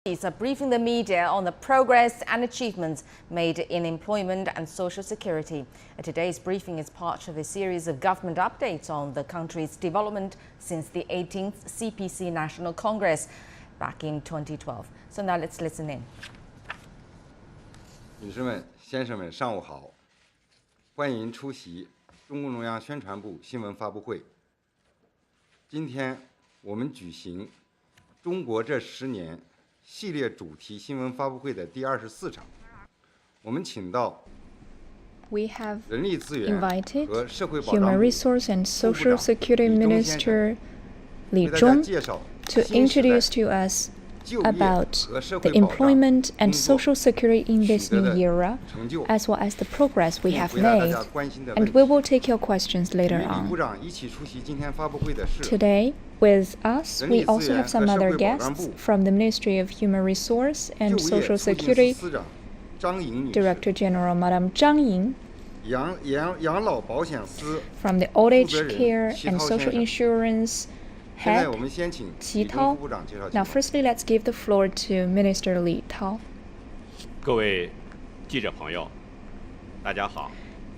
Are briefing the media on the progress and achievements made in employment and social security. Today's briefing is part of a series of government updates on the country's development since the 18th CPC National Congress back in 2012. So now let's listen in. 女士们、先生们，上午好！欢迎出席中共中央宣传部新闻发布会。今天我们举行中国这10年 系列主题新闻发布会的第24场，我们请到 We have 人力资源和社会保障 Human 部 Resource and 副部 Social 长 Security 李忠先生 Minister Li 为大家 Zhong 介绍 to 新时代 introduce to us 就业 about 和社 the 会保障 employment and 工作 social security in this 取得 new 的 era, 成就， as well as the progress we 并 have 回答大 made, 家关心的问 and 题。 we will take your questions 与 later 李部 on. 长一起出席今天发布会的是 Today, with us, we also have some 人力资源和社 other 会保障 guests 部 from the Ministry of Human Resource 就 and 业 Social 促进 Security 司司长张颖女士， Director General Madam Zhang Ying, 养老保险司 from the Old Age 负责人 Care 齐 and 涛 Social 先生。 Insurance 现在 Head 我们先请齐李忠涛。副部长介绍情 Now, 况。 firstly, let's give the floor to Minister Li Tao. 各位记者朋友，大家好。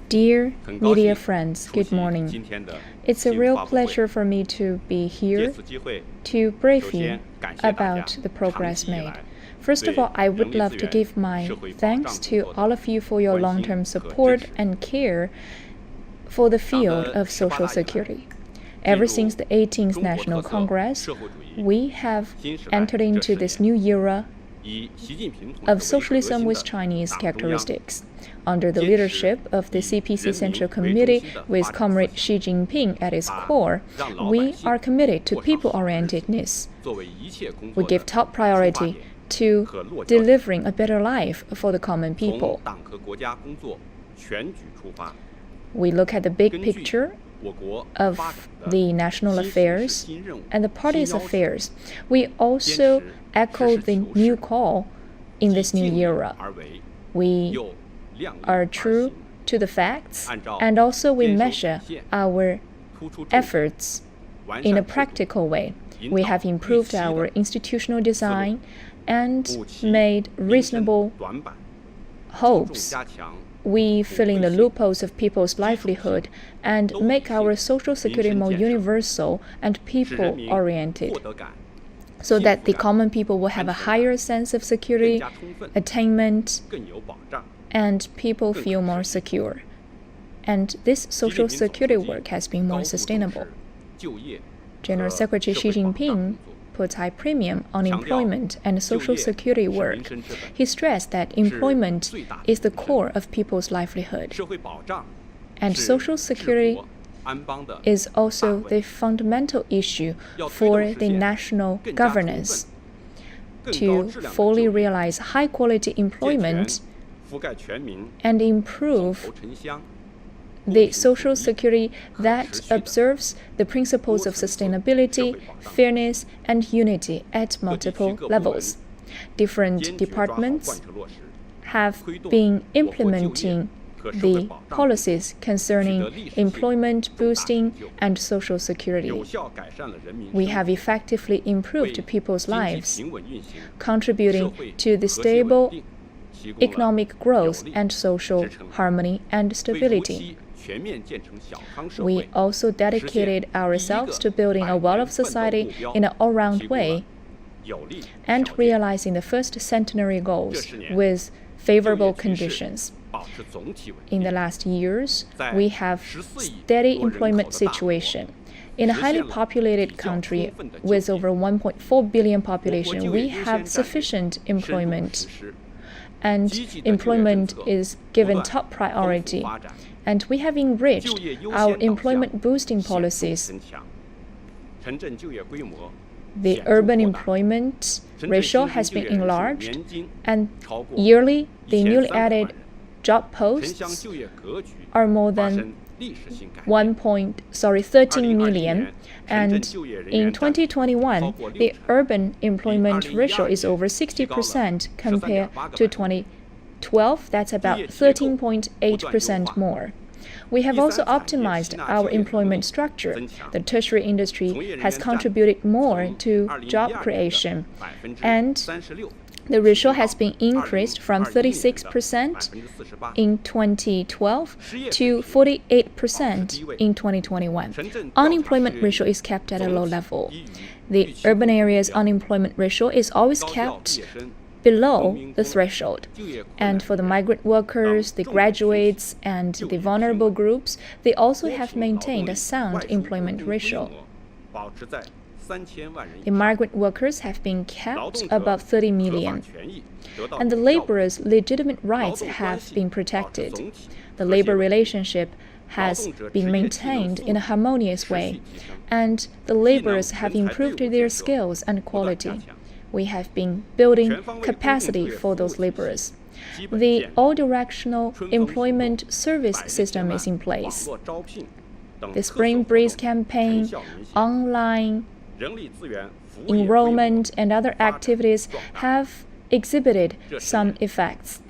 Dear 很高 media 兴 friends, 出 good 席 morning. 今天的 It's a 新 real 发布会 pleasure for me to be 借 here 此机会， to brief 首 you 先感谢大家 about the 长 progress 期以 made. 来 First of 对 all, I would 人力 love 资 to 源 give my 社会保障 thanks 工 to 作的 all of you for your 关心 long-term 和 support 支持。 and care for the 党 field 的 of 18 social 大以来， security. 进 Ever 入 since the 18th 中国 National 特色 Congress, 社会主义 we have 新时代 entered 这 into 10 this 年， new era 以习近平同 of 志为核 socialism 心 with 的 Chinese 党中央 characteristics. Under the 坚持 leadership of the 以 CPC 人民 Central 为中 Committee 心的 with 发展 Comrade 思 Xi Jinping at its 把 core, 让老百 we 姓 are committed to 过上好日子 people-orientedness. 作为一切工 We 作 give 的 top 出发 priority 点， to 和落脚点。 delivering a better life for the common 从 people. 党和国家工作全局出发， We look at the big 根据 picture 我国 of 发展的 the national 新形势 affairs 新任务 and the 新 party's 要求 affairs. We also 坚持 echo 实 the 事求 new 是 call in this new 既敬业 era. 而为， We 又量力 are 而 true 行， to the facts, 按照 and also we 坚守 measure 底线， our 突出重点， efforts 完 in a 善制度， practical way. 引 We 导 have 预 improved 期的 our institutional design and 补齐 made 民生 reasonable 短板，注重 hopes. 加强 We fill in the loopholes of people's livelihood and make our social security more universal and 使人民获 people-oriented, 得感 so that the 幸福感 common people will have a higher sense of 更 security, 加充分， attainment, 更有保障。 and people feel more secure. And this 习近 social 平总书 security 记 work has been 高 more 度重视 sustainable. 就业 General 和 Secretary 社 Xi 会保障 Jinping 工作 puts high premium on 强调 employment and 就 social 业 security 是民 work. 生之本， He stressed that 是 employment 最大的 is the 民生 core of people's livelihood, 社会保障 and 是 social 治 security 国安邦的 is also 大 the 卫 fundamental issue 要推动 for 实 the 现 national 更加充分 governance 更高 to 质量的 fully 就业 realize high quality 健全 employment 覆盖全民 and 众 improve 头沉香 the social 公平合一 security that 可持续的 observes the principles of 多层次 sustainability, 社会保障 fairness, and unity at 各地区 multiple 各部门 levels. Different 坚决抓好 departments 贯彻落实 have 推动 been 我国就业 implementing 和社会 the 保障 policies concerning 取得历史性 employment 重大 boosting 成就 and social security. 有效改善了人民 We 生 have 活 effectively 为 improved 经 people's 济 lives, 平稳运行 contributing 社会 to the 和谐稳 stable 定提供了 economic growth 有力 and social 支撑 harmony and 为如 stability. 期全面建成小康社 We 会 also dedicated ourselves to building a well of society in an all-round way 有利 and 条件 realizing the first centenary goals 这10年 with favorable 就业趋势 conditions. 保持总体稳 In 定 the last years, 在 we have 14亿 steady 多人口的 employment 大国 situation. In a 实 highly 现了 populated 比较 country 充分的就 with 业 over 1.4 billion 我国 population, 就 we 业优先 have 战略 sufficient 深入 employment, 实施 and 积极的就业政 employment 策 is 不 given 断 top 丰富 priority. 发展 And we have enriched 就业优 our 先导向 employment boosting 显著 policies. 增强城镇就业规模 The 显著 urban 扩大 employment 城镇 ratio 新 has 增就 been 业人数 enlarged, 年均 and 超过 yearly the newly 1300万 added 人 job 城乡 posts 就业格局 are more 发 than 生历史性改变。 13 million, 2021年， and 城镇就业人 in 员占比 2021, 超过 the 60%， urban employment 比 ratio 2012 is over 60% compared 13.8 to 2012. That's about 13.8% more. We have also optimized our employment structure. The tertiary industry has contributed more to job creation, and the ratio has been increased from 36% in 2012 to 48% in 2021. Unemployment ratio is kept at a low level. The urban area's unemployment ratio is always kept below the threshold. And for the migrant workers, the graduates, and the vulnerable groups, they also have maintained a sound employment ratio. The migrant workers have been kept above 30 million, and the laborers' legitimate rights have been protected. The labor relationship has been maintained in a harmonious way, and the laborers have improved their skills and quality. We have been building capacity for those laborers. The all-directional employment service system is in place. The Spring Breeze campaign, online enrollment, and other activities have exhibited some effects.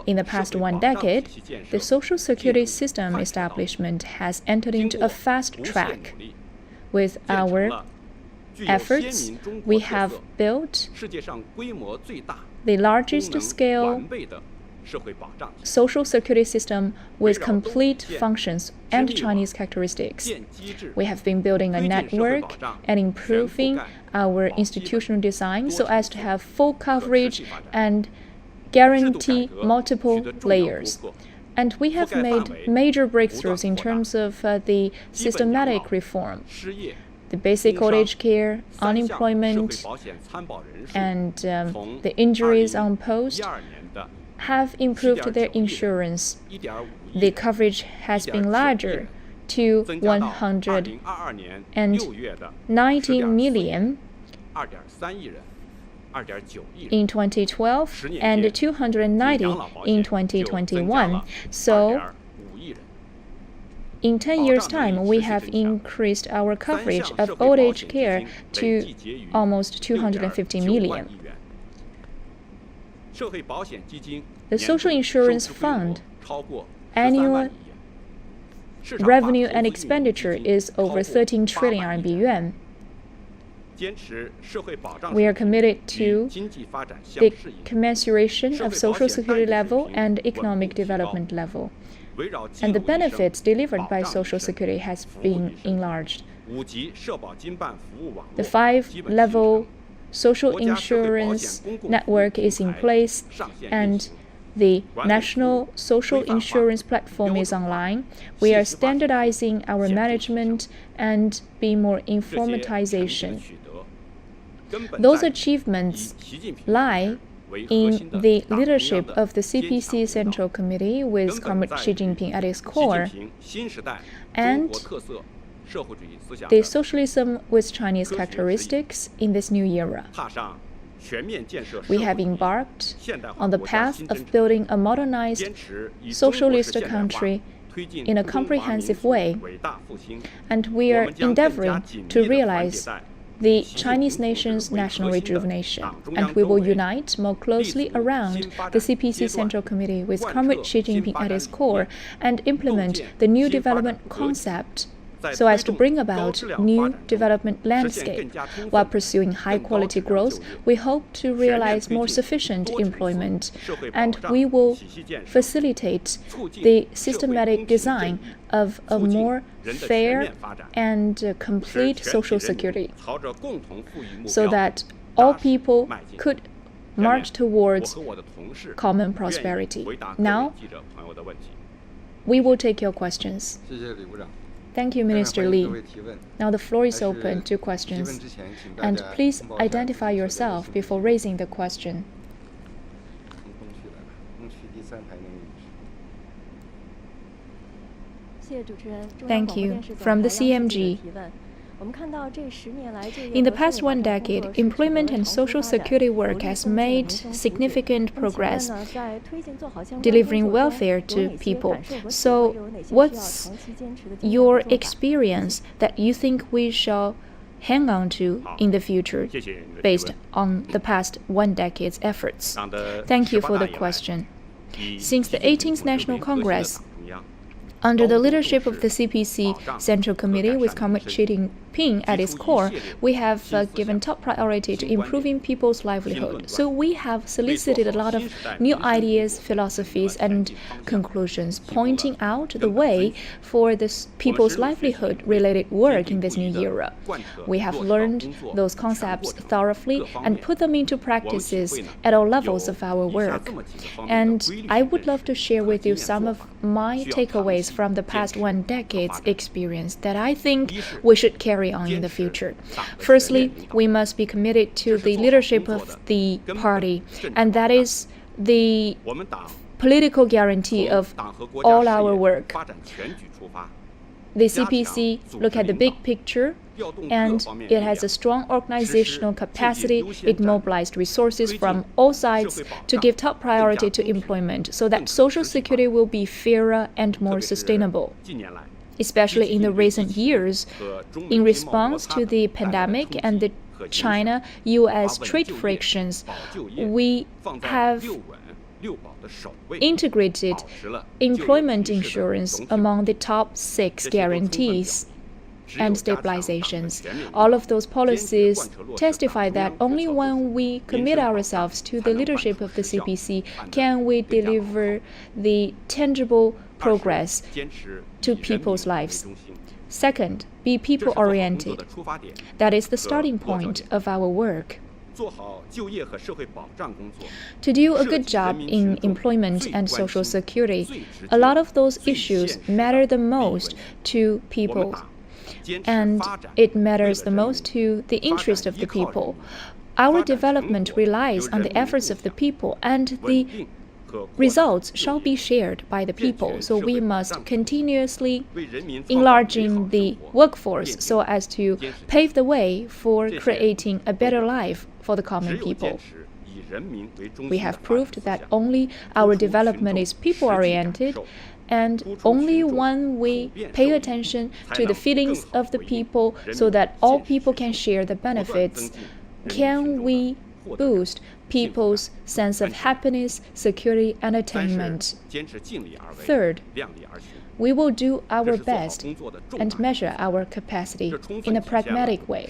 In the past 1 decade, the Social Security system establishment has entered into a fast track. With our efforts, we have built the largest scale social security system with complete functions and Chinese characteristics. We have been building a network and improving our institutional design so as to have full coverage and guarantee multiple layers. And we have made major breakthroughs in terms of the systematic reform. The basic old age care, unemployment, and the injuries on post have improved their insurance. The coverage has been larger to 190 million in 2012 and 290 in 2021. So, in 10 years' time, we have increased our coverage of old age care to almost 250 million. The Social Insurance Fund annual revenue and expenditure is over 13 trillion RMB yuan. We are committed to the commensuration of social security level and economic development level, and the benefits delivered by social security has been enlarged. The 5-level social insurance network is in place, and the National Social Insurance Platform is online. We are standardizing our management and being more informatization. Those achievements lie in the leadership of the CPC Central Committee with Comrade Xi Jinping at its core, and the socialism with Chinese characteristics in this new era. We have embarked on the path of building a modernized socialist country in a comprehensive way, and we are endeavoring to realize the Chinese nation's national rejuvenation, and we will unite more closely around the CPC Central Committee with Comrade Xi Jinping at its core and implement the new development concept so as to bring about new development landscape. While pursuing high-quality growth, we hope to realize more sufficient employment, and we will facilitate the systematic design of a more fair and complete social security, so that all people could march towards common prosperity. Now, we will take your questions. Thank you, Minister Li. Now the floor is open to questions. And please identify yourself before raising the question. Thank you. From the CMG. In the past 1 decade, employment and social security work has made significant progress, delivering welfare to people. So, what's your experience that you think we shall hang on to in the future based on the past 1 decade's efforts? Thank you for the question. Since the 18th National Congress, Under the leadership of the CPC Central Committee with Comrade Xi Jinping at its core, we have given top priority to improving people's livelihood. So we have solicited a lot of new ideas, philosophies, and conclusions, pointing out the way for this people's livelihood-related work in this new era. We have learned those concepts thoroughly and put them into practices at all levels of our work. And I would love to share with you some of my takeaways from the past 1 decade's experience that I think we should carry on in the future. Firstly, we must be committed to the leadership of the party, and that is the political guarantee of all our work. The CPC look at the big picture, and it has a strong organizational capacity. It mobilized resources from all sides to give top priority to employment so that social security will be fairer and more sustainable. Especially in the recent years, in response to the pandemic and the China-US trade frictions, we have integrated employment insurance among the top 6 guarantees and stabilizations. All of those policies testify that only when we commit ourselves to the leadership of the CPC can we deliver the tangible progress to people's lives. Second, be people-oriented. That is the starting point of our work. To do a good job in employment and social security, a lot of those issues matter the most to people, and it matters the most to the interest of the people. Our development relies on the efforts of the people, and the results shall be shared by the people. So we must continuously enlarging the workforce so as to pave the way for creating a better life for the common people. We have proved that only our development is people-oriented, and only when we pay attention to the feelings of the people so that all people can share the benefits, can we boost people's sense of happiness, security, and attainment. Third, we will do our best and measure our capacity in a pragmatic way.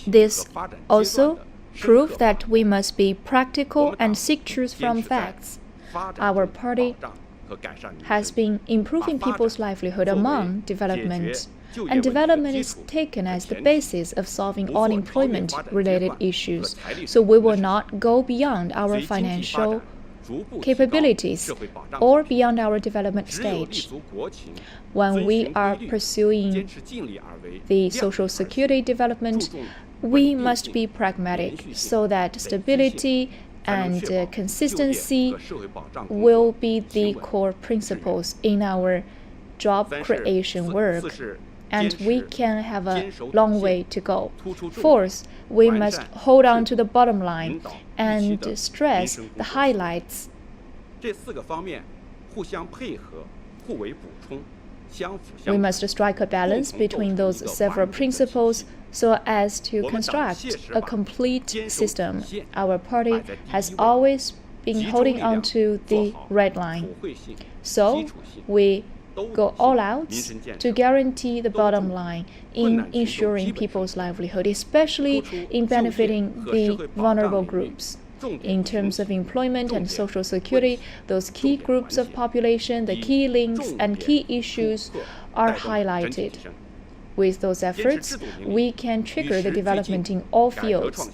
This also proves that we must be practical and seek truth from facts. Our party has been improving people's livelihood among development, and development is taken as the basis of solving all employment-related issues. So we will not go beyond our financial capabilities or beyond our development stage. When we are pursuing the social security development, we must be pragmatic so that stability and consistency will be the core principles in our job creation work, and we can have a long way to go. Fourth, we must hold on to the bottom line and stress the highlights. We must strike a balance between those several principles so as to construct a complete system. Our party has always been holding on to the red line. So we go all out to guarantee the bottom line in ensuring people's livelihood, especially in benefiting the vulnerable groups. In terms of employment and social security, those key groups of population, the key links and key issues are highlighted. With those efforts, we can trigger the development in all fields.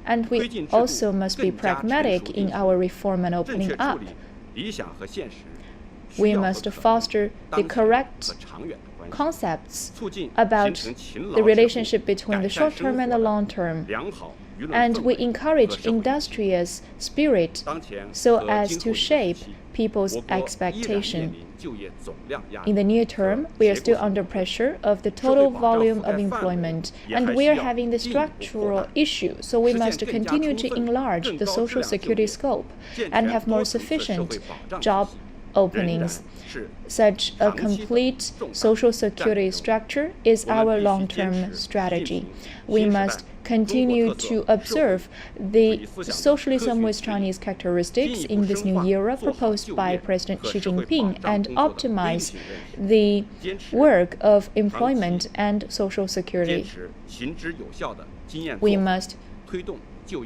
And we also must be pragmatic in our reform and opening up. We must foster the correct concepts about the relationship between the short term and the long term. And we encourage industrious spirit so as to shape people's expectation. In the near term, we are still under pressure of the total volume of employment, and we are having the structural issue, so we must continue to enlarge the social security scope and have more sufficient job openings. Such a complete social security structure is our long-term strategy. We must continue to observe the socialism with Chinese characteristics in this new era proposed by President Xi Jinping and optimize the work of employment and social security. We must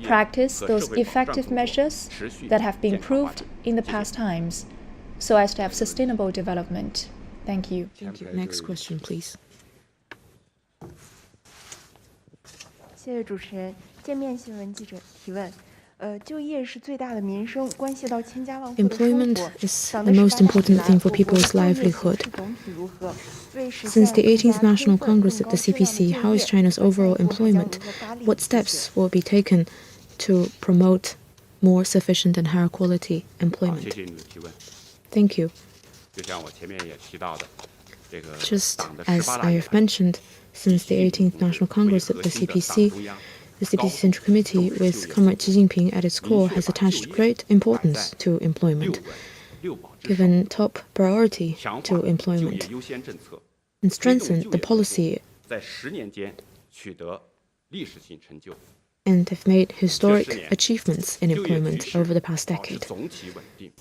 practice those effective measures that have been proved in the past times so as to have sustainable development. Thank you. Thank you. Next question, please. 谢谢主持人。界面新闻记者提问。就业是最大的民生，关系到千家万户的生 Employment 活。 is the most important thing for people's livelihood. 总体如何？为实 Since 现 the 18th 更加 National 充分 Congress 更 of the 高质量的 CPC, 就 how is 业 China's 和 overall 相互 employment? 交流和发力 What 谢谢 steps will be taken to promote more sufficient and higher quality 好，谢 employment? 谢你的提问。 Thank you. 就像我前面也提到的，这个 Just 党的 as 18大 I 以 have 来， mentioned, since the 18th National Congress of the CPC, the CPC Central Committee, with Comrade Xi Jinping at its core, has attached great importance to employment, 六保之首， given top priority 强化 to 就业 employment, 优先政策， and strengthened the policy 在10年间取得历史性成就， and have made historic 这10年 achievements in 就业局 employment 势 over the past 保持 decade. 总体稳定。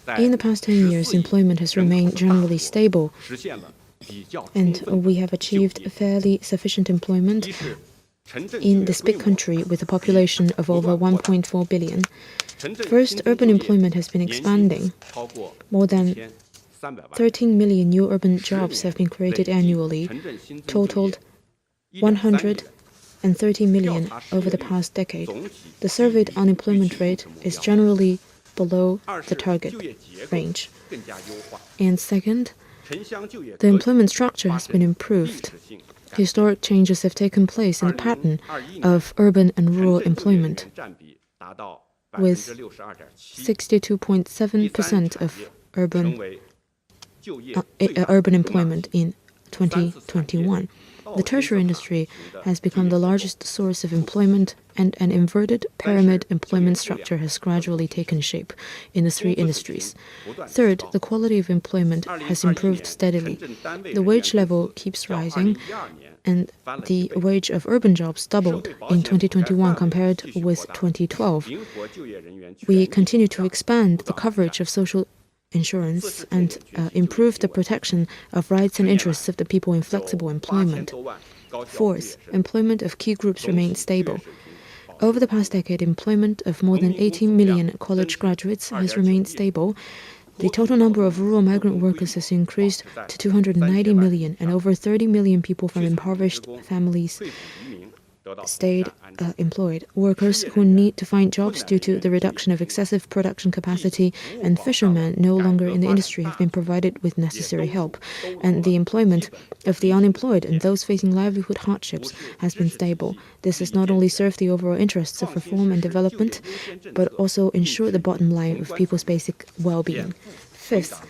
在 In the past 10 years, 14亿 employment has 人口 remained 的大 generally 国 stable, 实现了比较充 and 分 we have 就 achieved 业。 fairly sufficient employment 一是城镇就 in 业 this 规 big 模 country with a population of over 1.4 billion. 城镇 First, 新增 urban 就业 employment has been 年薪 expanding. 超过 More than 1300万， 13 million new urban 10 jobs have been 年 created 累计 annually, 城镇新增就业 totaled 1.3亿人。 130 million over the past decade. The surveyed unemployment rate is generally below 二 the 是 target 就业结构 range. 更加优化， And second, 城乡就业 the 格局 employment structure 发 has 生 been 历 improved. 史性改变。 Historic changes have taken place in the pattern 2021年 of urban and 城 rural 镇就业人 employment. 员占比达到 with 62.7%， 62.7% of 成 urban 为就业最大 urban 的重要 employment 性 in 2021. The tertiary industry has become the largest source of employment, and an inverted pyramid employment structure has gradually taken shape in the three industries. Third, the quality of employment has improved steadily. The wage level keeps rising, and the wage of urban jobs doubled in 2021 compared with 2012. 灵活就业人员 We 权益 continue to expand the coverage of social insurance and improve the protection of rights and interests of the people in flexible 8000 employment. 多万高校毕业 Fourth, 生， employment of key groups 总体 remains 就业 stable. 水平保 Over the past decade, employment of more than 18 million college graduates has remained stable. The total number of rural migrant workers has increased to 290 million, and over 30 million people from impoverished families 退抚移民得到 stayed 保障安置 employed. Workers who need to find jobs due to the reduction of excessive production capacity and fishermen no longer in the industry have been provided with necessary help, and the employment of the unemployed and those facing livelihood hardships has been stable. This has not only served the overall interests of reform and development, but also ensured the bottom line of people's basic well-being. Fifth,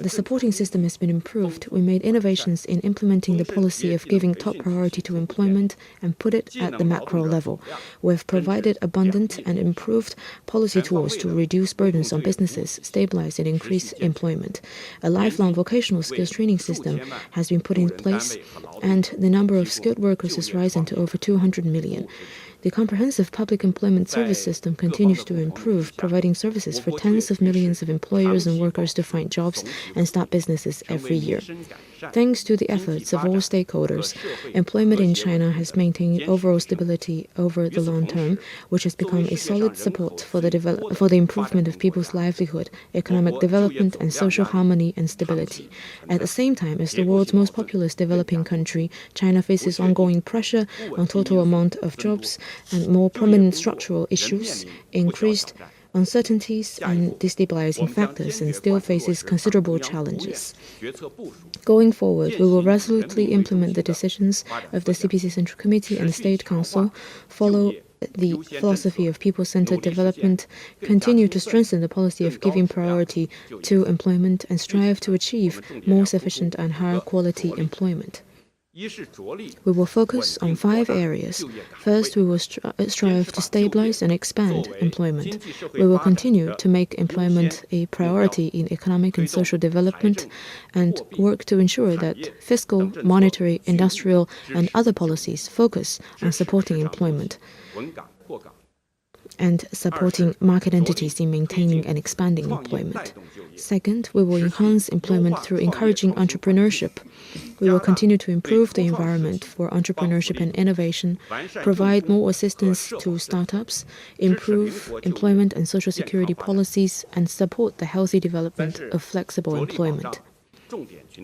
the supporting system has been improved. We made innovations in implementing the policy of giving top priority to employment and put it at the macro level. We have provided abundant and improved policy tools to reduce burdens on businesses, stabilize and increase employment. A lifelong vocational skills training system has been put in place, and the number of skilled workers has risen to over 200 million. The comprehensive public employment service system continues to improve, providing services for tens of millions of employers and workers to find jobs and start businesses every year. Thanks to the efforts of all stakeholders, employment in China has maintained overall stability over the long term, which has become a solid support for the improvement of people's livelihood, economic development, and social harmony and stability. At the same time, as the world's most populous developing country, China faces ongoing pressure on total amount of jobs and more prominent structural issues, increased uncertainties and destabilizing factors, and still faces considerable challenges. Going forward, we will resolutely implement the decisions of the CPC Central Committee and the State Council, follow the philosophy of people-centered development, continue to strengthen the policy of giving priority to employment, and strive to achieve more sufficient and higher quality employment. We will focus on 5 areas. First, we will strive to stabilize and expand employment. We will continue to make employment a priority in economic and social development and work to ensure that fiscal, monetary, industrial, and other policies focus on supporting employment and supporting market entities in maintaining and expanding employment. Second, we will enhance employment through encouraging entrepreneurship. We will continue to improve the environment for entrepreneurship and innovation, provide more assistance to startups, improve employment and social security policies, and support the healthy development of flexible employment.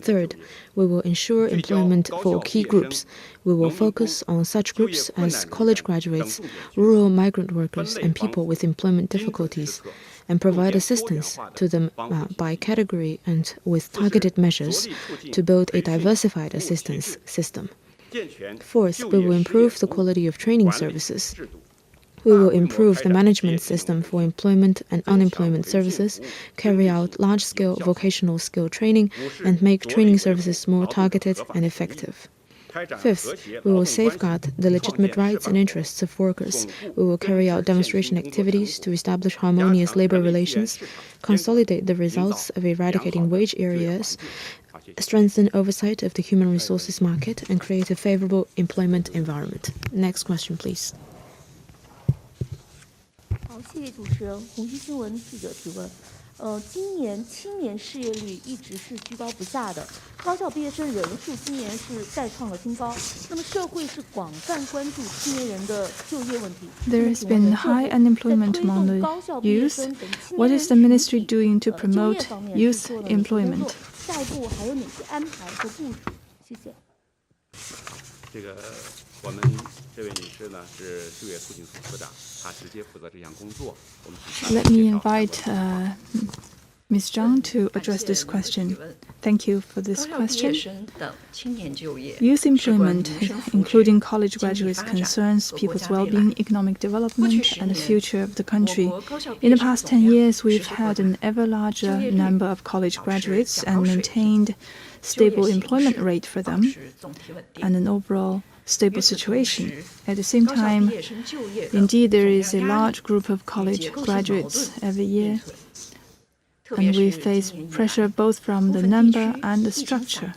Third, we will ensure employment for key groups. We will focus on such groups as college graduates, rural migrant workers, and people with employment difficulties, and provide assistance to them by category and with targeted measures to build a diversified assistance system. Fourth, we will improve the quality of training services. We will improve the management system for employment and unemployment services, carry out large-scale vocational skill training, and make training services more targeted and effective. Fifth, we will safeguard the legitimate rights and interests of workers. We will carry out demonstration activities to establish harmonious labor relations, consolidate the results of eradicating wage arrears, strengthen oversight of the human resources market, and create a favorable employment environment. Next question, please. 好，谢谢主持人。红溪新闻记者提问。今年青年失业率一直是居高不下的，高校毕业生人数今年是再创了新高。那么社会是广泛关注青年人的就业问题。There has been high unemployment among the youth. What is the ministry doing to promote youth employment? 下一步还有哪些安排和部署？谢谢。这个我们这位女士呢是就业促进司司长，她直接负责这项工作。我们 Let me invite Ms. Zhong to address this question. Thank you for this question. Youth employment, including college graduates, concerns people's well-being, economic development, and the future of the country. In the past 10 years, we've had an ever larger number of college graduates and maintained stable employment rate for them and an overall stable situation. At the same time, indeed, there is a large group of college graduates every year, and we face pressure both from the number and the structure.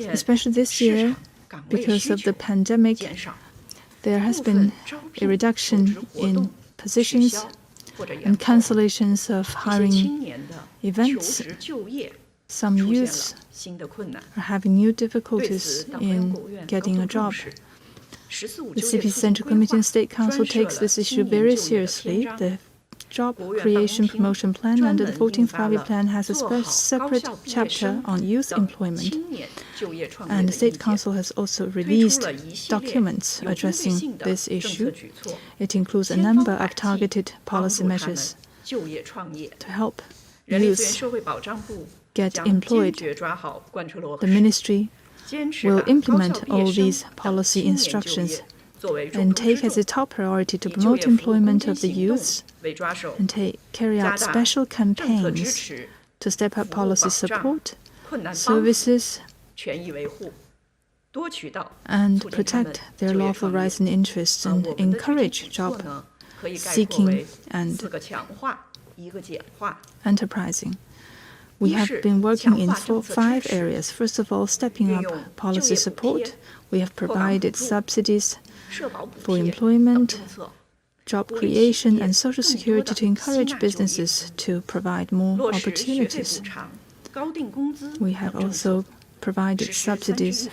Especially this year, because of the pandemic, there has been a reduction in positions and cancellations of hiring events. Some youths are having new difficulties in getting a job. The CPC Central Committee and State Council takes this issue very seriously. The Job Creation Promotion Plan under the 14th Five-Year Plan has a separate chapter on youth employment. And the State Council has also released documents addressing this issue. It includes a number of targeted policy measures to help youth get employed. The ministry will implement all these policy instructions and take as a top priority to promote employment of the youths and carry out special campaigns to step up policy support, services, and protect their lawful rights and interests and encourage job seeking and enterprising. We have been working in 5 areas. First of all, stepping up policy support. We have provided subsidies for employment, job creation, and social security to encourage businesses to provide more opportunities. We have also provided subsidies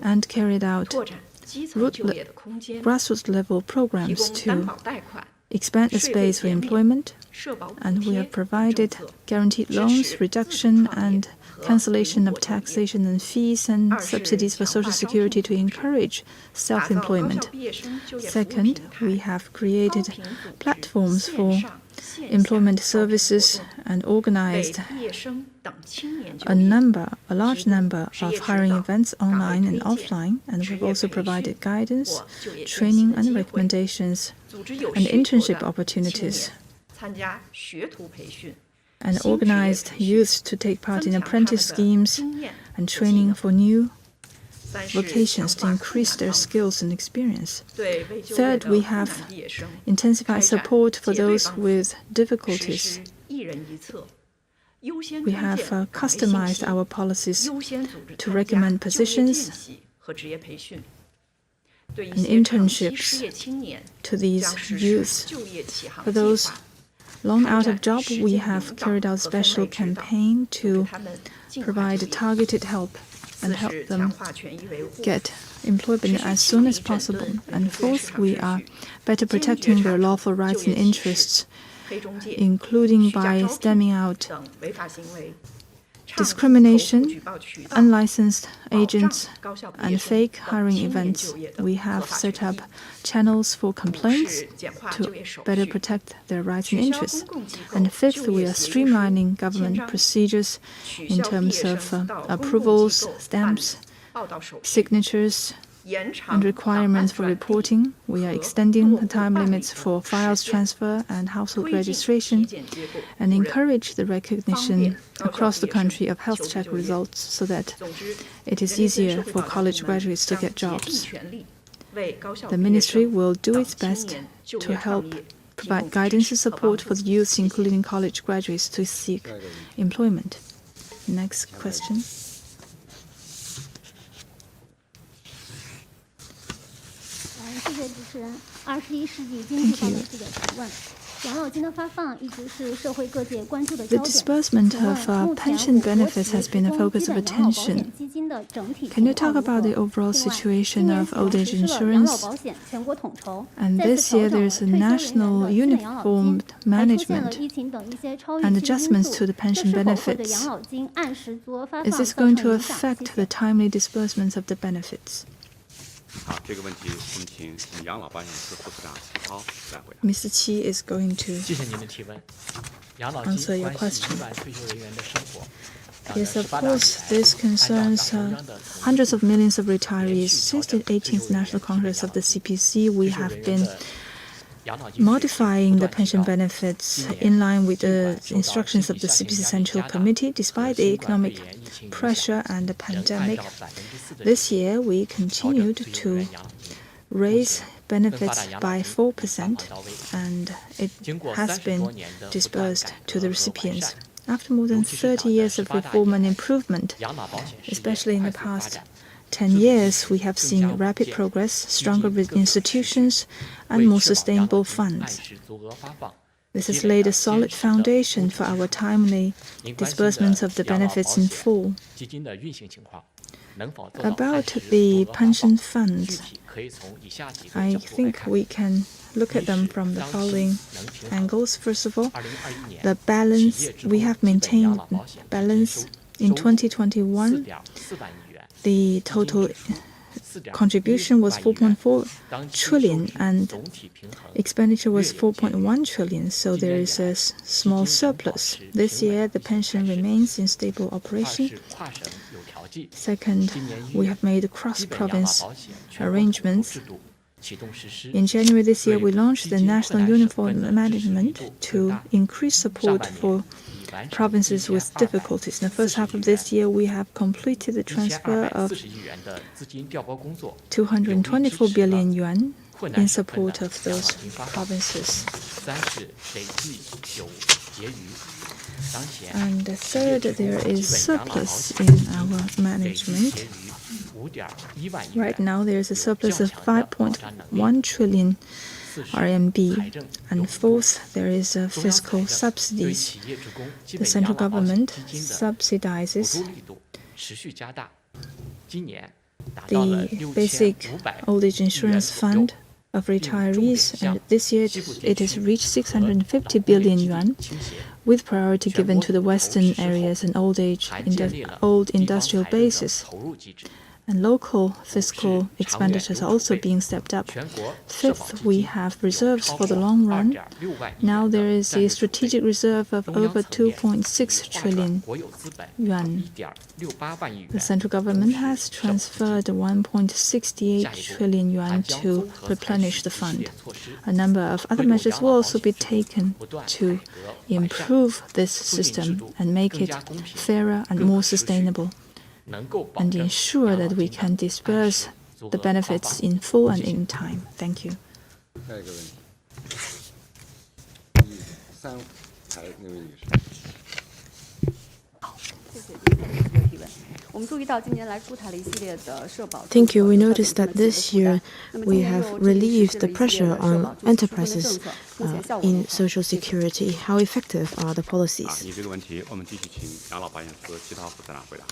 and carried out grassroots level programs to expand the space for employment, and we have provided guaranteed loans, reduction and cancellation of taxation and fees, and subsidies for social security to encourage self-employment. Second, we have created platforms for employment services and organized a large number of hiring events online and offline, and we've also provided guidance, training and recommendations and internship opportunities. and organized youth to take part in apprentice schemes and training for new vocations to increase their skills and experience. Third, we have intensified support for those with difficulties. We have customized our policies to recommend positions and internships to these youths. For those long out of job, we have carried out a special campaign to provide targeted help and help them get employment as soon as possible. And fourth, we are better protecting their lawful rights and interests, including by stemming out discrimination, unlicensed agents, and fake hiring events. We have set up channels for complaints to better protect their rights and interests. And fifth, we are streamlining government procedures in terms of approvals, stamps, signatures, and requirements for reporting. We are extending the time limits for files transfer and household registration, and encourage the recognition across the country of health check results so that it is easier for college graduates to get jobs. The ministry will do its best to help provide guidance and support for the youths, including college graduates, to seek employment. Next question. The disbursement of pension benefits has been a focus of attention. Can you talk about the overall situation of old age insurance? And this year there is a national uniform management and adjustments to the pension benefits. Is this going to affect the timely disbursements of the benefits? 好，这个问题我们请养老保险司副司长齐涛来回答。 Mr. Qi is going to 谢谢您的提问。养老 answer 金 your 关系 question. 亿万退休人员的生活。 Yes, of course, this concerns hundreds of millions of retirees. Since the 18th National Congress of the CPC, we have been modifying the pension benefits in line with the instructions of the CPC Central Committee, despite the economic pressure and the pandemic. This year, we continued to raise benefits by 4%, and it has been disbursed to the recipients. After more than 30 years of reform and improvement, especially in the past 10 years, we have seen rapid progress, stronger institutions, and more sustainable funds. This has laid a solid foundation for our timely disbursements of the benefits in full. About the pension funds, I think we can look at them from the following angles. First of all, the balance. We have maintained balance in 2021. The total contribution was 4.4 trillion and expenditure was 4.1 trillion, so there is a small surplus. This year, the pension remains in stable operation. Second, we have made cross-province arrangements. In January this year, we launched the National Uniform Management to increase support for provinces with difficulties. In the first half of this year, we have completed the transfer of 224 billion yuan in support of those provinces. And third, there is surplus in our management. Right now, there is a surplus of 5.1 trillion RMB. And fourth, there is fiscal subsidies. The central government subsidizes the basic old age insurance fund of retirees, and this year it has reached 650 billion yuan, with priority given to the western areas and old industrial bases. and local fiscal expenditures are also being stepped up. Fifth, we have reserves for the long run. Now there is a strategic reserve of over 2.6 trillion yuan. The central government has transferred 1.68 trillion yuan to replenish the fund. A number of other measures will also be taken to improve this system and make it fairer and more sustainable, and ensure that we can disperse the benefits in full and in time. Thank you. 下一个问题，第三排那位女士。Thank you. We noticed that this year we have relieved the pressure on enterprises in social security. How effective are the policies? 你这个问题，我们继续请养老保险司其他负责人回答。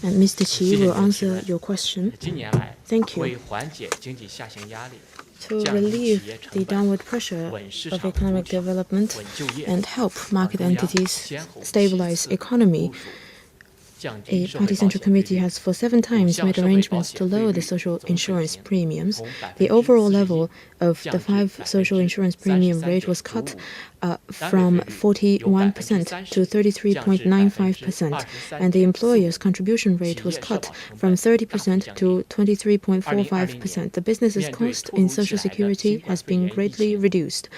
And Mr. Qi will answer your question. 近年来， Thank you. 为缓解经济下行压力， To relieve the downward pressure of economic development and help market entities stabilize economy, a Party Central Committee has for 7 times made arrangements to lower the social insurance premiums. The overall level of the 5 social insurance premium rate was cut from 41% to 33.95%, and the employer's contribution rate was cut from 30% to 23.45%. The business's cost in social security has been greatly reduced.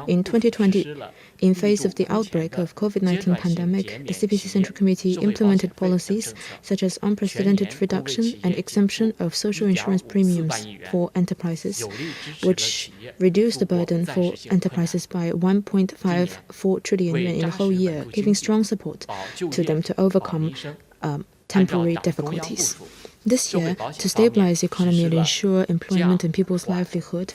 In 2020, in face of the outbreak of COVID-19 pandemic, the CPC Central Committee implemented policies such as unprecedented reduction and exemption of social insurance premiums for enterprises, which reduced the burden for enterprises by 1.54 trillion yuan in a whole year, giving strong support to them to overcome temporary difficulties. This year, to stabilize the economy and ensure employment and people's livelihood,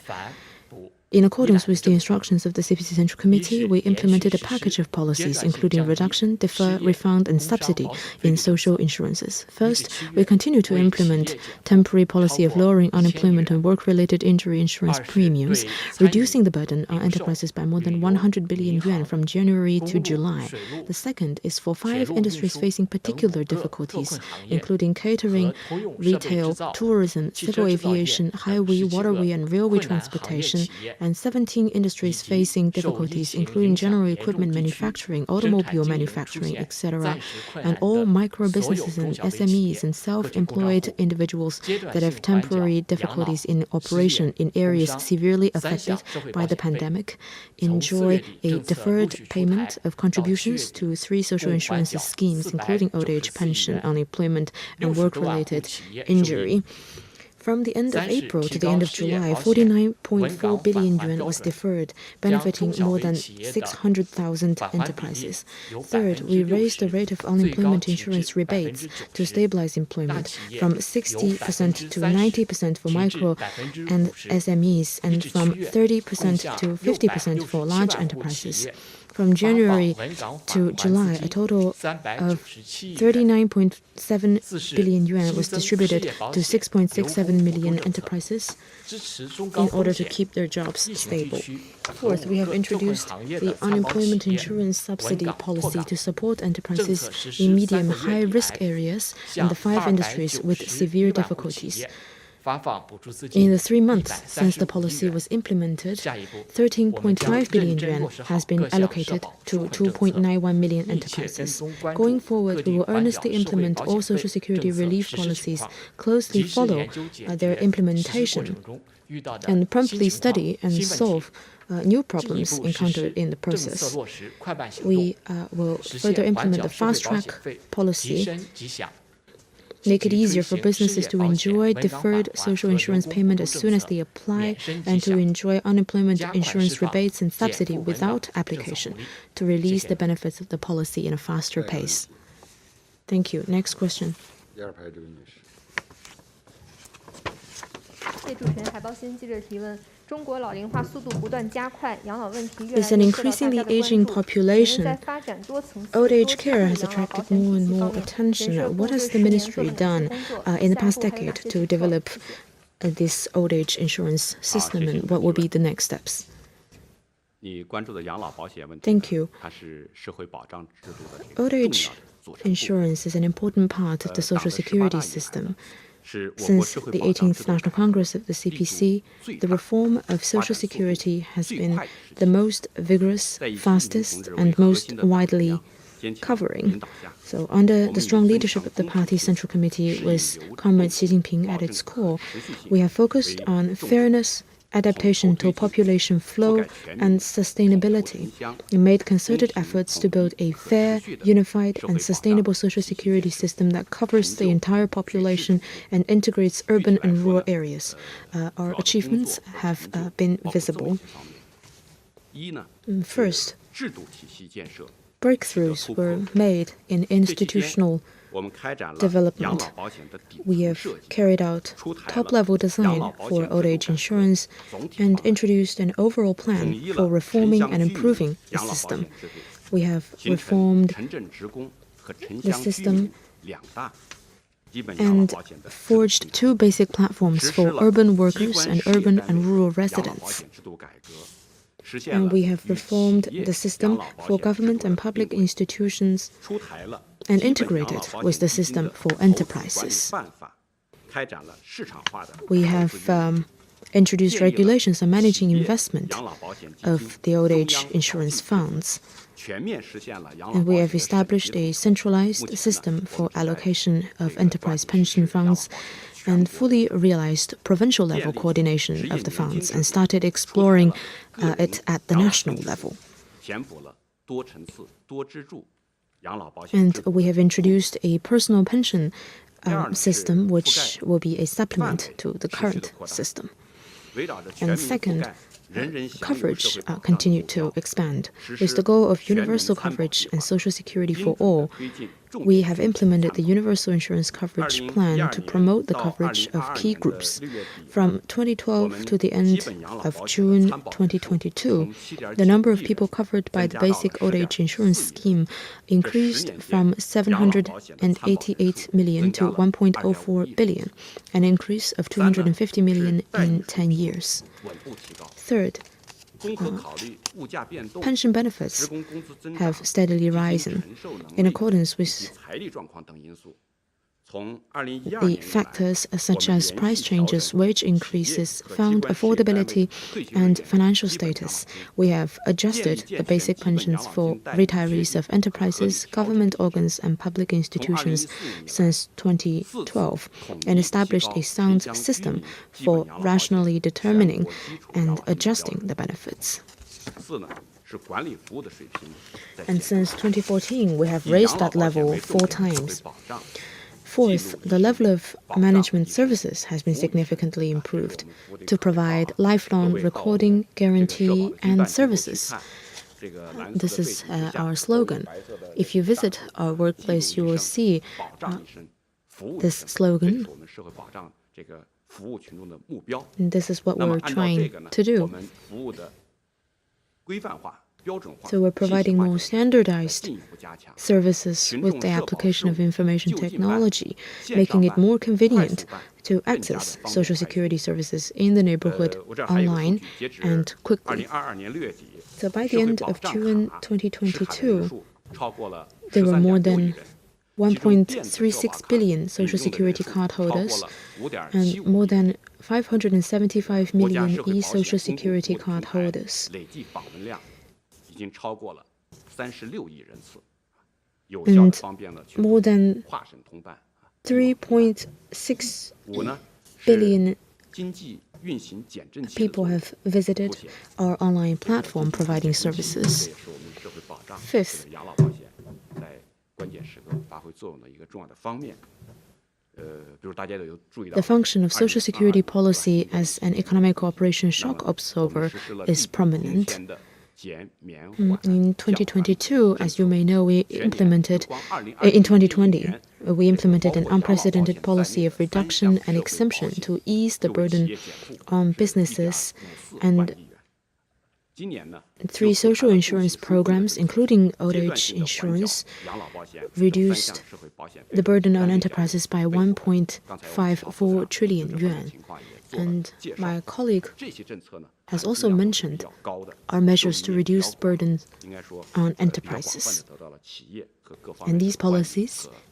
in accordance with the instructions of the CPC Central Committee, we implemented a package of policies, including reduction, defer, refund, and subsidy in social insurances. First, we continue to implement temporary policy of lowering unemployment and work-related injury insurance premiums, reducing the burden on enterprises by more than 100 billion yuan from January to July. The second is for 5 industries facing particular difficulties, including catering, retail, tourism, civil aviation, highway, waterway, and railway transportation, and 17 industries facing difficulties, including general equipment manufacturing, automobile manufacturing, etc., and all micro-businesses and SMEs and self-employed individuals that have temporary difficulties in operation in areas severely affected by the pandemic enjoy a deferred payment of contributions to 3 social insurance schemes, including old age pension, unemployment, and work-related injury. From the end of April to the end of July, 49.4 billion yuan was deferred, benefiting more than 600,000 enterprises. Third, we raised the rate of unemployment insurance rebates to stabilize employment from 60% to 90% for micro and SMEs, and from 30% to 50% for large enterprises. From January to July, a total of 39.7 billion yuan was distributed to 6.67 million enterprises in order to keep their jobs stable. Fourth, we have introduced the unemployment insurance subsidy policy to support enterprises in medium high-risk areas and the 5 industries with severe difficulties. In the 3 months since the policy was implemented, 13.5 billion yuan has been allocated to 2.91 million enterprises. Going forward, we will earnestly implement all social security relief policies, closely follow their implementation, and promptly study and solve new problems encountered in the process. We will further implement the fast-track policy, make it easier for businesses to enjoy deferred social insurance payment as soon as they apply, and to enjoy unemployment insurance rebates and subsidy without application, to release the benefits of the policy in a faster pace. Thank you. Next question. 第二排这位女士。谢主持人，海报新记者提问。 With an increasingly aging population, old age care has attracted more and more attention. What has the ministry done in the past decade to develop this old age insurance system, and what will be the next steps? Thank you. Old age insurance is an important part of the social security system. Since the 18th National Congress of the CPC, the reform of Social Security has been the most vigorous, fastest, and most widely covering. So under the strong leadership of the party Central Committee with Comrade Xi Jinping at its core, we have focused on fairness, adaptation to population flow, and sustainability, and made concerted efforts to build a fair, unified, and sustainable social security system that covers the entire population and integrates urban and rural areas. Our achievements have been visible. First, breakthroughs were made in institutional development. We have carried out top-level design for old age insurance and introduced an overall plan for reforming and improving the system. We have reformed the system and forged two basic platforms for urban workers and urban and rural residents. And we have reformed the system for government and public institutions and integrated with the system for enterprises. We have introduced regulations on managing investment of the old age insurance funds. And we have established a centralized system for allocation of enterprise pension funds and fully realized provincial-level coordination of the funds and started exploring it at the national level. And we have introduced a personal pension system, which will be a supplement to the current system. And second, coverage continued to expand. With the goal of universal coverage and social security for all, we have implemented the Universal Insurance Coverage Plan to promote the coverage of key groups. From 2012 to the end of June 2022, the number of people covered by the basic old age insurance scheme increased from 788 million to 1.04 billion, an increase of 250 million in 10 years. Third, pension benefits have steadily risen in accordance with the factors such as price changes, wage increases, found affordability, and financial status. We have adjusted the basic pensions for retirees of enterprises, government organs, and public institutions since 2012 and established a sound system for rationally determining and adjusting the benefits. And since 2014, we have raised that level 4 times. Fourth, the level of management services has been significantly improved to provide lifelong recording, guarantee, and services. This is our slogan. If you visit our workplace, you will see this slogan. And this is what we're trying to do. So we're providing more standardized services with the application of information technology, making it more convenient to access Social Security services in the neighborhood online and quickly. So by the end of June 2022, there were more than 1.36 billion Social Security card holders and more than 575 million e-Social Security card holders. And more than 3.6 billion people have visited our online platform providing services. Fifth, the function of Social Security policy as an economic cooperation shock absorber is prominent. In 2022, as you may know, we implemented an unprecedented policy of reduction and exemption to ease the burden on businesses, and 3 social insurance programs, including old age insurance, reduced the burden on enterprises by 1.54 trillion yuan. And my colleague has also mentioned our measures to reduce burdens on enterprises. And these policies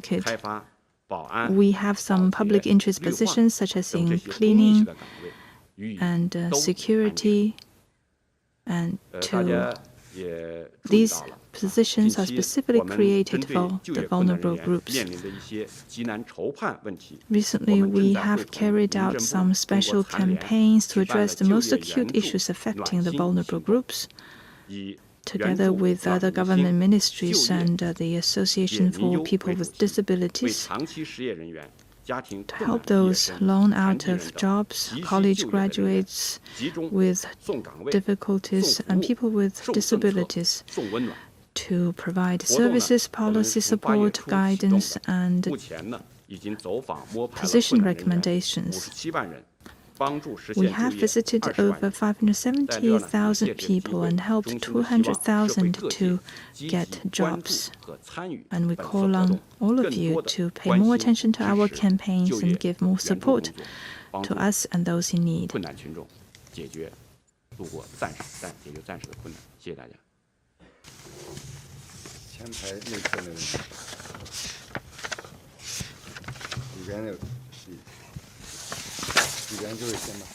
market, 开发、保安、 we have some public interest 绿化 positions such as 等 in 这些公益性 cleaning 的岗位予以 and 都安置。 security, and 大 to 家也注意 these 到了， positions are 近期 specifically 我们针 created 对 for 就 the 业困难人 vulnerable 员 groups. 面临的一些极难筹判问题， Recently, 我们正 we 在 have 会同 carried 民 out 政部、 some 中 special 国残联 campaigns to 举办了 address the 就 most 业 acute 援助 issues affecting 暖 the 心 vulnerable 行动， groups. 以 together with other government ministries and the Association for People with Disabilities, to help those long out of jobs, college graduates with difficulties, and people with disabilities, to provide services, policy support, guidance, and position recommendations. We have visited over 570,000 people and helped 200,000 to get jobs. And we call on all of you to pay more attention to our campaigns and give more support to us and those in need. 前排内侧那个，里边那个，里边就是先吧。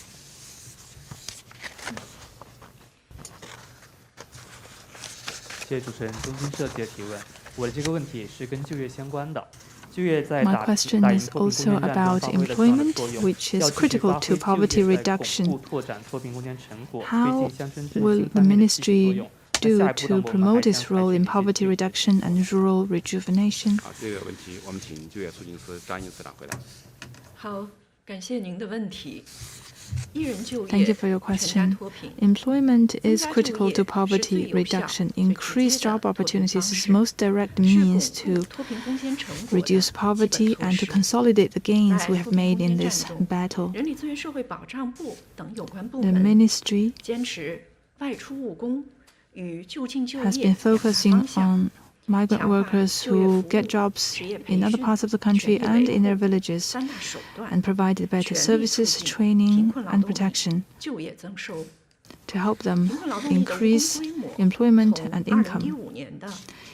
谢谢主持人，中新社记者提问。我的这个问题是跟就业相关的。 My question is also about employment, which is critical to poverty reduction. How will the ministry do to promote its role in poverty reduction and rural rejuvenation? 这个问题我们请就业促进司张英司长回答。好，感谢您的问题。 Thank you for your question. Employment is critical to poverty reduction. Increased job opportunities is the most direct means to reduce poverty and to consolidate the gains we have made in this battle. The ministry has been focusing on migrant workers who get jobs in other parts of the country and in their villages, and provided better services, training, and protection to help them increase employment and income.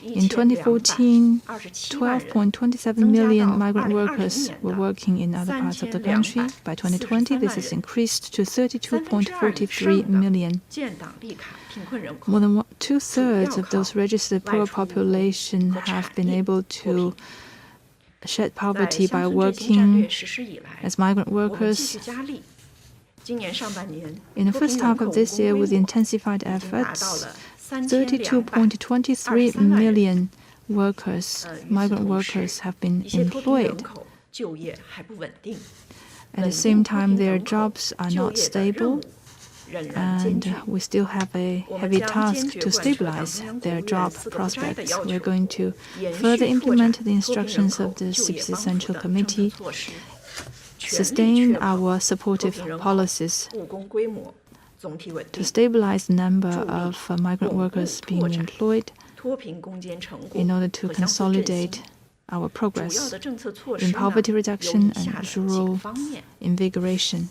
In 2014, 12.27 million migrant workers were working in other parts of the country. By 2020, this has increased to 32.43 million. More than two-thirds of those registered poor population have been able to shed poverty by working as migrant workers. In the first half of this year, with intensified efforts, 32.23 million workers, migrant workers, have been employed. At the same time, their jobs are not stable, and we still have a heavy task to stabilize their job prospects. We're going to further implement the instructions of the CPC Central Committee, sustain our supportive policies to stabilize the number of migrant workers being employed in order to consolidate our progress in poverty reduction and rural invigoration.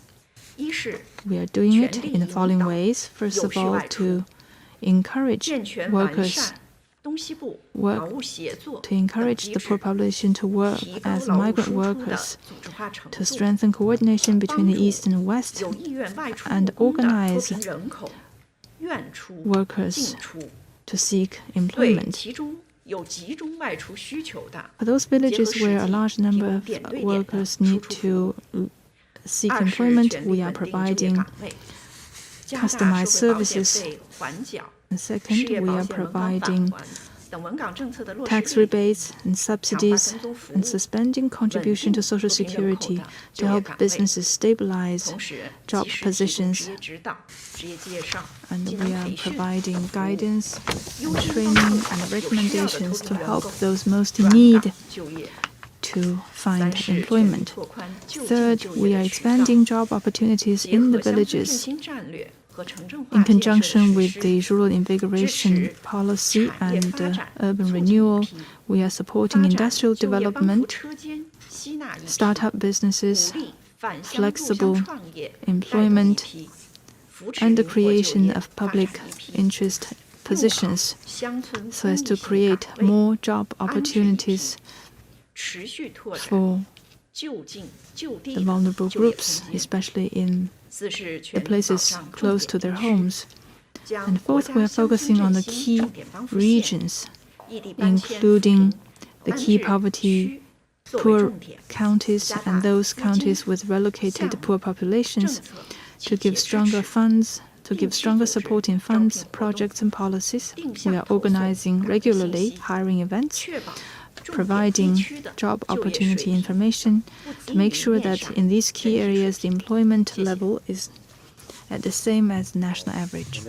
We are doing it in the following ways. First of all, to encourage workers to encourage the poor population to work as migrant workers, to strengthen coordination between the East and West, and organize workers to seek employment. For those villages where a large number of workers need to seek employment, we are providing customized services. And second, we are providing tax rebates and subsidies and suspending contribution to Social Security to help businesses stabilize job positions. And we are providing guidance and training and recommendations to help those most in need to find employment. Third, we are expanding job opportunities in the villages. In conjunction with the rural invigoration policy and urban renewal, we are supporting industrial development, startup businesses, flexible employment, and the creation of public interest positions so as to create more job opportunities for the vulnerable groups, especially in the places close to their homes. And fourth, we are focusing on the key regions, including the key poverty poor counties and those counties with relocated poor populations, to give stronger funds To give stronger support in funds, projects, and policies, we are organizing regularly hiring events, providing job opportunity information to make sure that in these key areas the employment level is at the same as national average.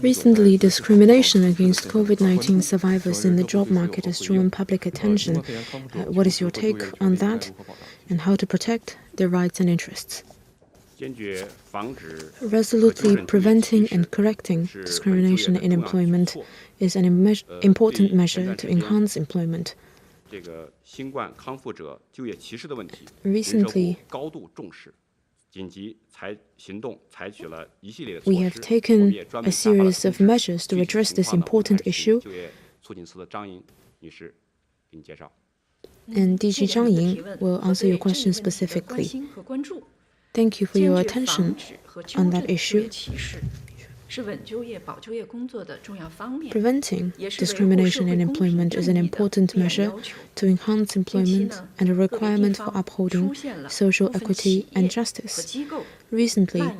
Recently, discrimination against COVID-19 survivors in the job market has drawn public attention. What is your take on that, and how to protect their rights and interests? Resolutely preventing and correcting discrimination in employment is an important measure to enhance employment. Recently, we have taken a series of measures to address this important issue, and DG Zhang Ying will answer your question specifically. Thank you for your attention on that issue. Preventing discrimination in employment is an important measure to enhance employment and a requirement for upholding social equity and justice. Recently,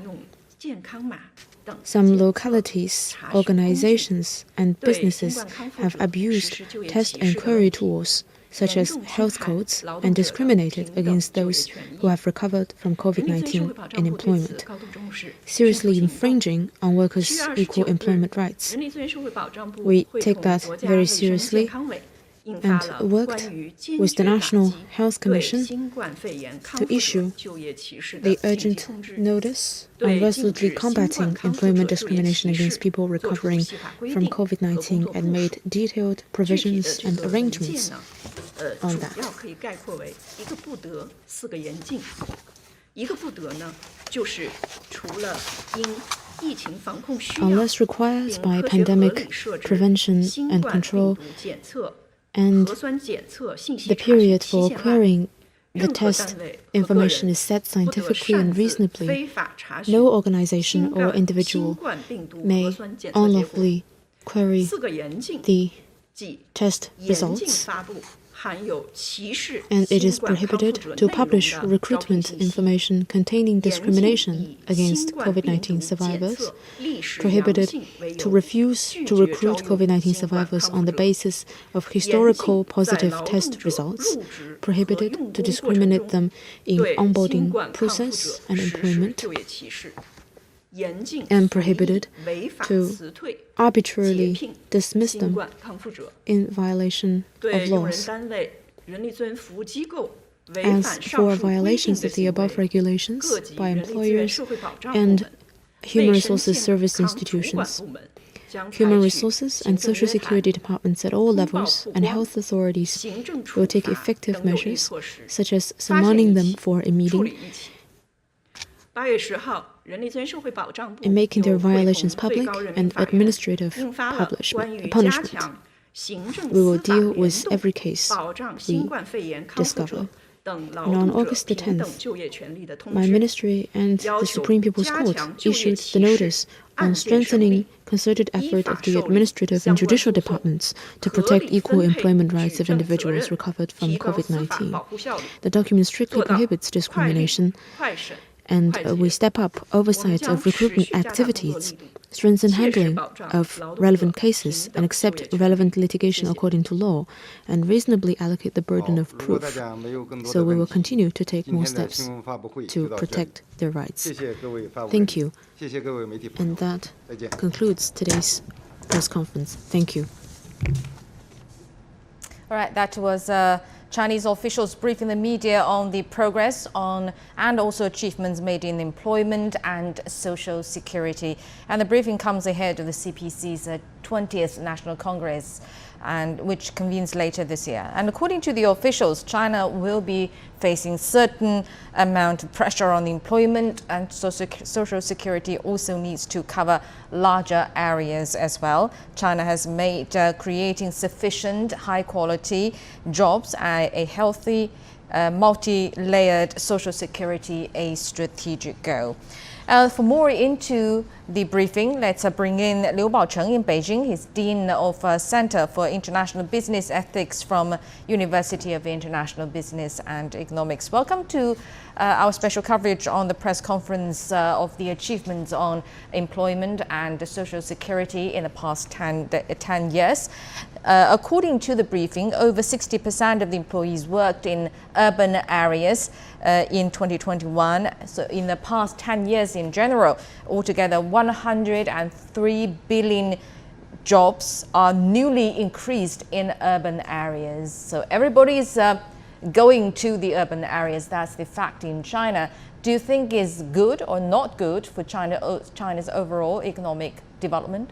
some localities, organizations, and businesses have abused test and query tools such as health codes, and discriminated against those who have recovered from COVID-19 in employment, seriously infringing on workers' equal employment rights. We take that very seriously and worked with the National Health Commission to issue the urgent notice on resolutely combating employment discrimination against people recovering from COVID-19 and made detailed provisions and arrangements on that. Unless required by pandemic prevention and control, and the period for querying the test information is set scientifically and reasonably, no organization or individual may unlawfully query the test results, and it is prohibited to publish recruitment information containing discrimination against COVID-19 survivors, prohibited to refuse to recruit COVID-19 survivors on the basis of historical positive test results, prohibited to discriminate them in onboarding process and employment, and prohibited to arbitrarily dismiss them in violation of laws. As for violations of the above regulations by employers and human resources service institutions, human resources and social security departments at all levels and health authorities will take effective measures, such as summoning them for a meeting in making their violations public and administrative punishment. We will deal with every case we discover. And on August the 10th, my ministry and the Supreme People's Court issued the notice on strengthening concerted effort of the administrative and judicial departments to protect equal employment rights of individuals recovered from COVID-19. The document strictly prohibits discrimination, and we step up oversight of recruitment activities, strengthen handling of relevant cases, and accept relevant litigation according to law, and reasonably allocate the burden of proof. So we will continue to take more steps to protect their rights. Thank you. And that concludes today's press conference. Thank you. All right, that was Chinese officials briefing the media on the progress on and also achievements made in employment and social security. And the briefing comes ahead of the CPC's 20th National Congress, and which convenes later this year. And according to the officials, China will be facing certain amount of pressure on the employment, and social security also needs to cover larger areas as well. China has made creating sufficient high quality jobs a healthy multi-layered social security a strategic goal. For more into the briefing, let's bring in Liu Baocheng in Beijing. He's Dean of Center for International Business Ethics from University of International Business and Economics. Welcome to our special coverage on the press conference of the achievements on employment and social security in the past 10 years. According to the briefing, over 60% of the employees worked in urban areas in 2021. So in the past 10 years in general, altogether 103 billion jobs are newly increased in urban areas. So everybody is going to the urban areas. That's the fact in China. Do you think is good or not good for China's overall economic development?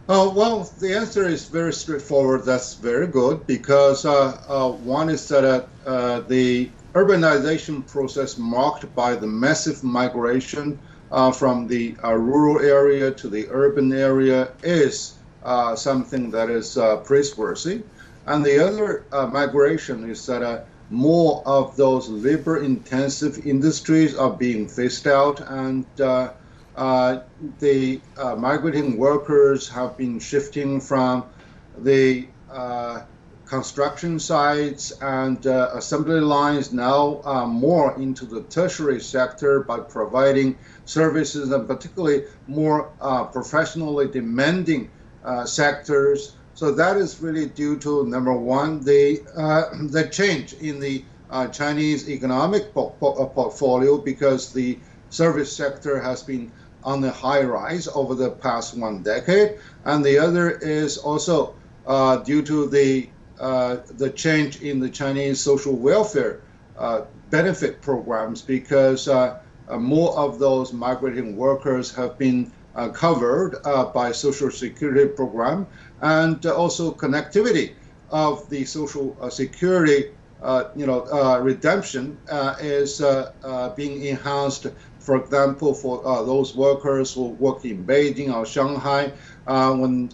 Well, the answer is very straightforward. That's very good because one is that the urbanization process marked by the massive migration from the rural area to the urban area is something that is praiseworthy. And the other migration is that more of those labor-intensive industries are being phased out, and the migrating workers have been shifting from the construction sites and assembly lines now more into the tertiary sector by providing services, and particularly more professionally demanding sectors. So that is really due to, number one, the change in the Chinese economic portfolio, because the service sector has been on the high rise over the past 1 decade, and the other is also due to the change in the Chinese social welfare benefit programs, because more of those migrating workers have been covered by social security program, and also connectivity of the social security redemption is being enhanced. For example, for those workers who work in Beijing or Shanghai, when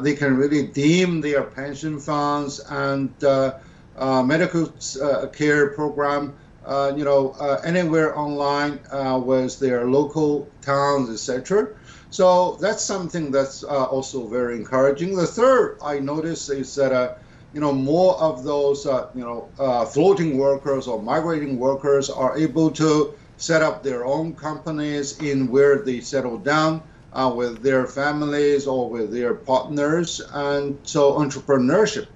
they can really redeem their pension funds and medical care program, anywhere online with their local towns, etc. So that's something that's also very encouraging. The third I noticed is that more of those floating workers or migrating workers are able to set up their own companies in where they settle down with their families or with their partners, and so entrepreneurship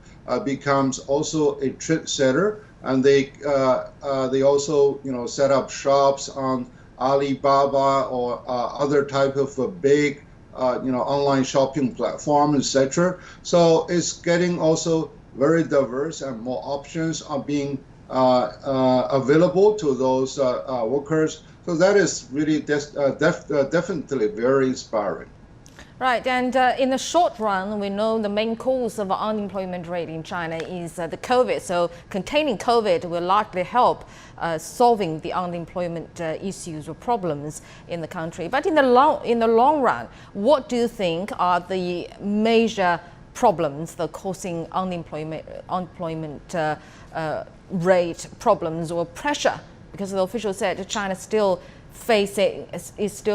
becomes also a trendsetter, and they also set up shops on Alibaba or other type of a big online shopping platform, etc. So it's getting also very diverse, and more options are being available to those workers. So that is really definitely very inspiring. Right, and in the short run, we know the main cause of unemployment rate in China is the COVID. So containing COVID will largely help solving the unemployment issues or problems in the country. But in the long run, what do you think are the major problems that are causing unemployment rate problems or pressure? Because the official said China is still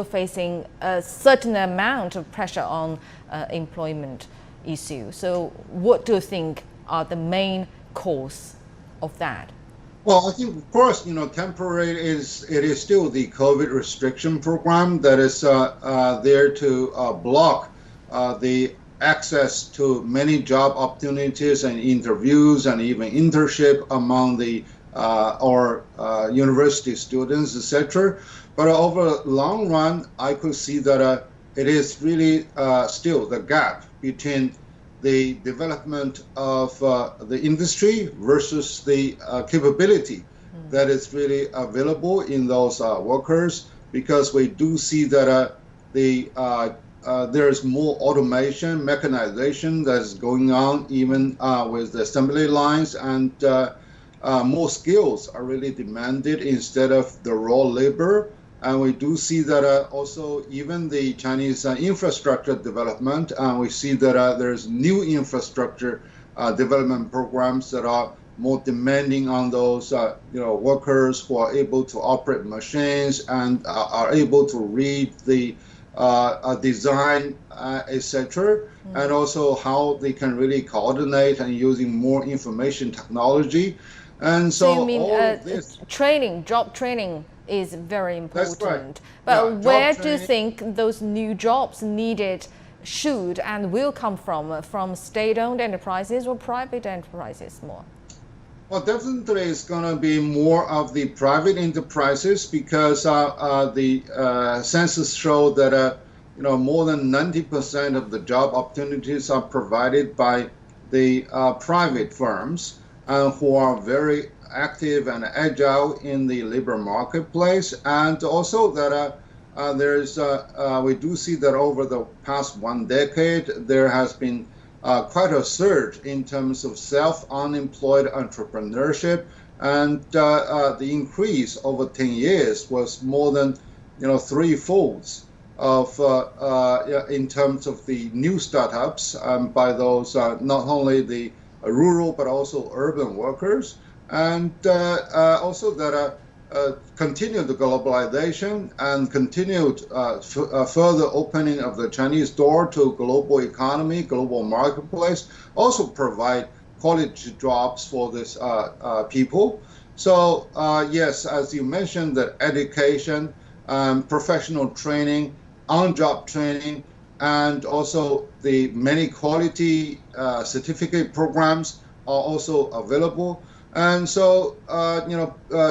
facing a certain amount of pressure on employment issue. So what do you think are the main cause of that? Well, I think, of course, temporary it is still the COVID restriction program that is there to block the access to many job opportunities and interviews and even internship among the university students, etc. But over the long run, I could see that it is really still the gap between the development of the industry versus the capability that is really available in those workers, because we do see that there's more automation, mechanization that's going on even with the assembly lines, and more skills are really demanded instead of the raw labor. And we do see that also even the Chinese infrastructure development, we see that there's new infrastructure development programs that are more demanding on those workers who are able to operate machines and are able to read the design, etc., and also how they can really coordinate and using more information technology. And so you mean all of this training, job training is very important. That's right. But Yeah, where job do you training. think those new jobs needed should and will come from state-owned enterprises or private enterprises more? Well, definitely it's going to be more of the private enterprises because the census showed that more than 90% of the job opportunities are provided by the private firms who are very active and agile in the labor marketplace, and also that we do see that over the past 1 decade there has been quite a surge in terms of self-unemployed entrepreneurship, and the increase over 10 years was more than threefolds of in terms of the new startups by those not only the rural but also urban workers, and also that continued globalization and continued further opening of the Chinese door to global economy, global marketplace, also provide quality jobs for this people. So yes, as you mentioned, that education, professional training, on-job training, and also the many quality certificate programs are also available. And so,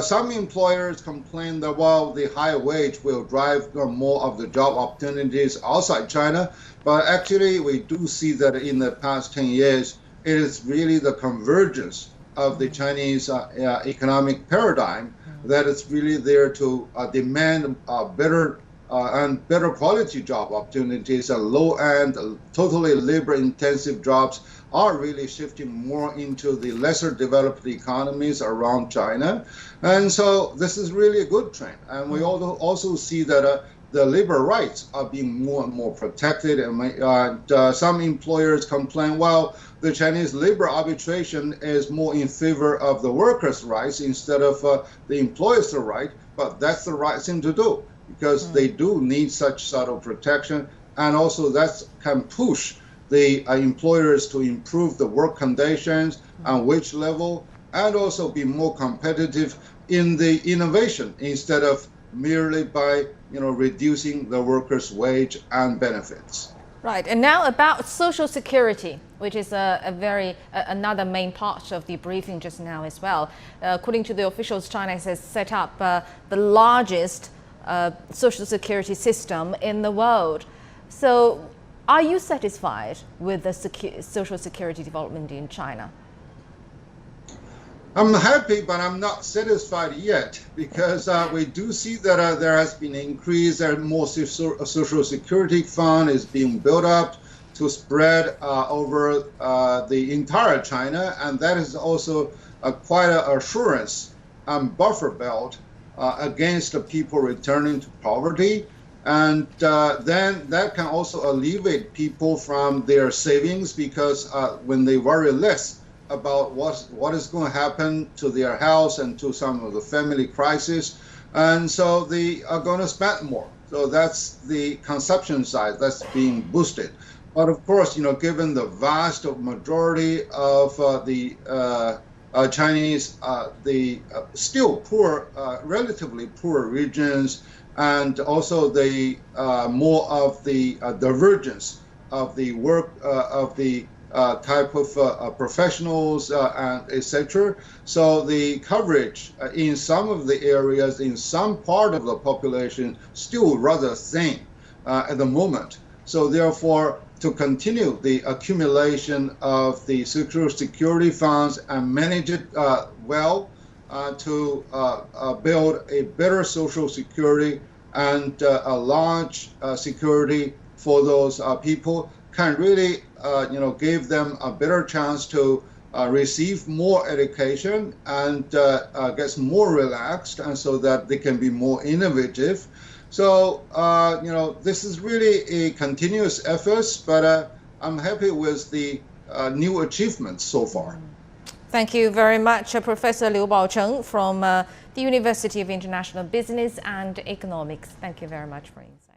some employers complain that, well, the high wage will drive more of the job opportunities outside China. But actually, we do see that in the past 10 years, it is really the convergence of the Chinese economic paradigm that is really there to demand better and better quality job opportunities, and low-end, totally labor-intensive jobs are really shifting more into the lesser developed economies around China. And so this is really a good trend. And we also see that the labor rights are being more and more protected. And some employers complain, well, the Chinese labor arbitration is more in favor of the workers' rights instead of the employers' right. But that's the right thing to do, because they do need such sort of protection, and also that can push the employers to improve the work conditions and wage level, and also be more competitive in the innovation instead of merely by reducing the workers' wage and benefits. Right, and now about Social Security, which is another main part of the briefing just now as well. According to the officials, China has set up the largest Social Security system in the world. So, are you satisfied with the Social Security development in China? I'm happy, but I'm not satisfied yet, because we do see that there has been an increase, and more Social Security fund is being built up to spread over the entire China, and that is also quite an assurance and buffer belt against the people returning to poverty. And then that can also alleviate people from their savings, because when they worry less about what is going to happen to their health and to some of the family crisis, and so they are going to spend more. So that's the consumption side that's being boosted. But of course, given the vast majority of the Chinese, the still poor, relatively poor regions, and also the more of the divergence of the work of the type of professionals and etc. So the coverage in some of the areas, in some part of the population, still rather thin at the moment. So therefore, to continue the accumulation of the Social Security funds and manage it well, to build a better Social Security and a large security for those people can really give them a better chance to receive more education and get more relaxed, and so that they can be more innovative. So this is really a continuous effort, but I'm happy with the new achievements so far. Thank you very much, Professor Liu Baocheng from the University of International Business and Economics. Thank you very much for your insight.